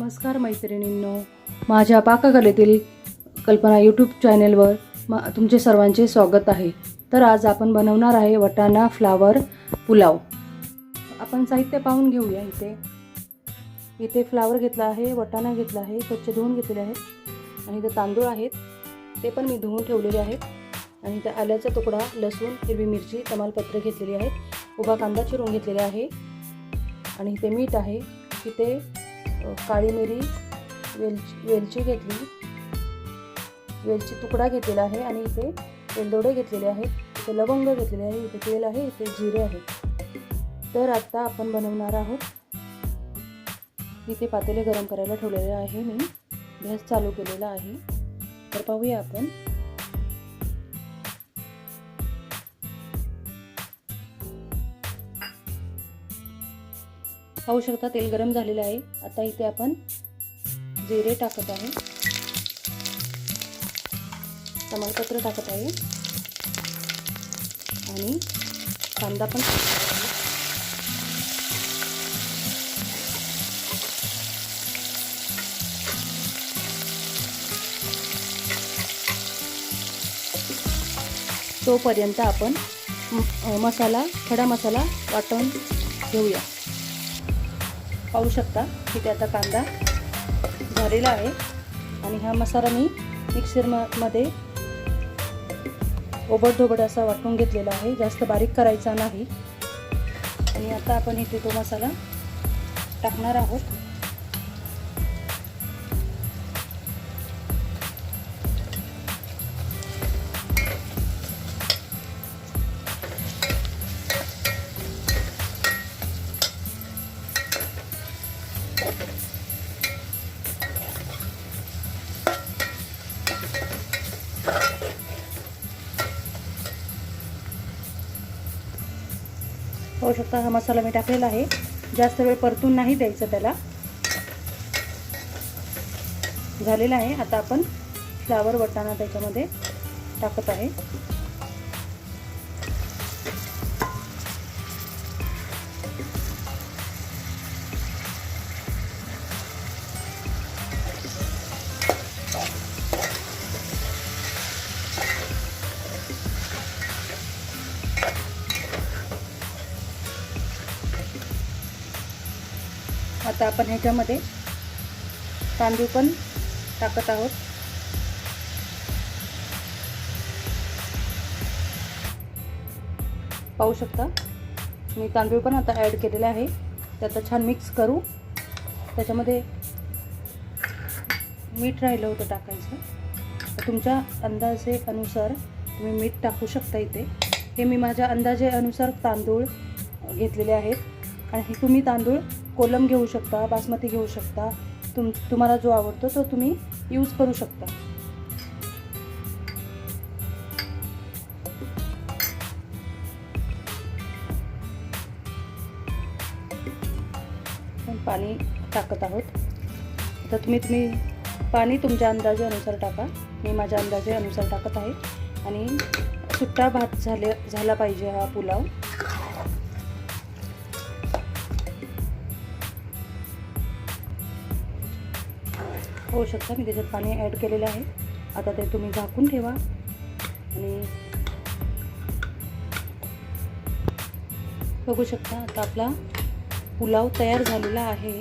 नमस्कार मैत्रिणींनो, माझ्या पाककलेतील कल्पना यूट्यूब चॅनेलवर तुमचे सर्वांचे स्वागत आहे। तर आज आपण बनवणार आहे वटाणा फ्लावर पुलाव। आपण साहित्य पाहून घेऊया। इथे फ्लावर घेतला आहे, वटाणा घेतला आहे, स्वच्छ धुवून घेतलेले आहेत आणि इथे तांदूळ आहेत, ते पण मी धुवून ठेवलेले आहेत। आणि इथे आल्याचा तुकडा, लसूण, हिरवी मिरची, तमालपत्र घेतलेली आहेत, उभा कांदा चिरून घेतलेला आहे आणि इथे मीठ आहे। इथे काळी मिरी, वेलची घेतली, वेलची तुकडा घेतलेला आहे आणि इथे वेलदोडे घेतलेले आहेत, इथे लवंग घेतलेले आहे, इथे तेल आहे, इथे जिरे आहे। तर आता आपण बनवणार आहोत। इथे पातेले गरम करायला ठेवलेले आहे, मी गॅस चालू केलेला आहे। तर पाहूया आपण। पाहू शकता तेल गरम झालेले आहे। आता इथे आपण जिरे टाकत आहे, तमालपत्र टाकत आहे आणि कांदा पण टाकत आहे। तोपर्यंत आपण खडा मसाला वाटून घेऊया। पाहू शकता की आता कांदा झालेला आहे आणि हा मसाला मी मिक्सरमध्ये ओबडधोबड असा वाटून घेतलेला आहे, जास्त बारीक करायचा नाही। आणि आता आपण इथे तो मसाला टाकणार आहोत। पाहू शकता हा मसाला मी टाकलेला आहे, जास्त वेळ परतून नाही द्यायचं त्याला। झालेला आहे। आता आपण फ्लावर वटाणा त्याच्यामध्ये टाकत आहे। आता आपण ह्याच्यामध्ये तांदूळ पण टाकत आहोत। पाहू शकता मी तांदूळ पण आता ॲड केलेले आहे। ते आता छान मिक्स करू। त्याच्यामध्ये मीठ राहिलं होतं टाकायचं, तुमच्या अंदाजेनुसार तुम्ही मीठ टाकू शकता। इथे हे मी माझ्या अंदाजेनुसार तांदूळ घेतलेले आहेत आणि तुम्ही तांदूळ कोलम घेऊ शकता, बासमती घेऊ शकता, तुम्हाला जो आवडतो तो तुम्ही यूज करू शकता। पाणी टाकत आहोत। आता तुम्ही पाणी तुमच्या अंदाजानुसार टाका, मी माझ्या अंदाजानुसार टाकत आहे। आणि सुट्टा भात झाला पाहिजे हा पुलाव। होऊ शकता मी त्याच्यात पाणी ॲड केलेलं आहे। आता ते तुम्ही झाकून ठेवा आणि बघू शकता आता आपला पुलाव तयार झालेला आहे।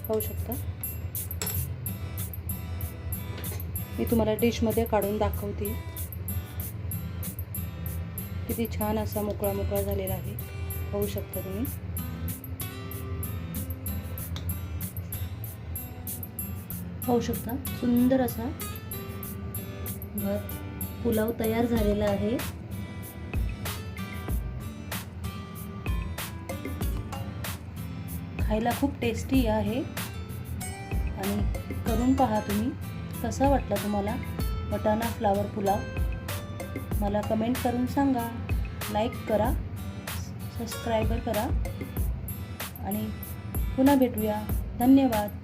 पाहू शकता मी तुम्हाला डिशमध्ये काढून दाखवते। किती छान असा मोकळा मोकळा झालेला आहे, पाहू शकता तुम्ही। पाहू शकता सुंदर असा पुलाव तयार झालेला आहे। खायला खूप टेस्टी आहे आणि करून पहा तुम्ही। कसा वाटला तुम्हाला वटाणा फ्लावर पुलाव? मला कमेंट करून सांगा, लाईक करा, सबस्क्राईब करा आणि पुन्हा भेटूया। धन्यवाद।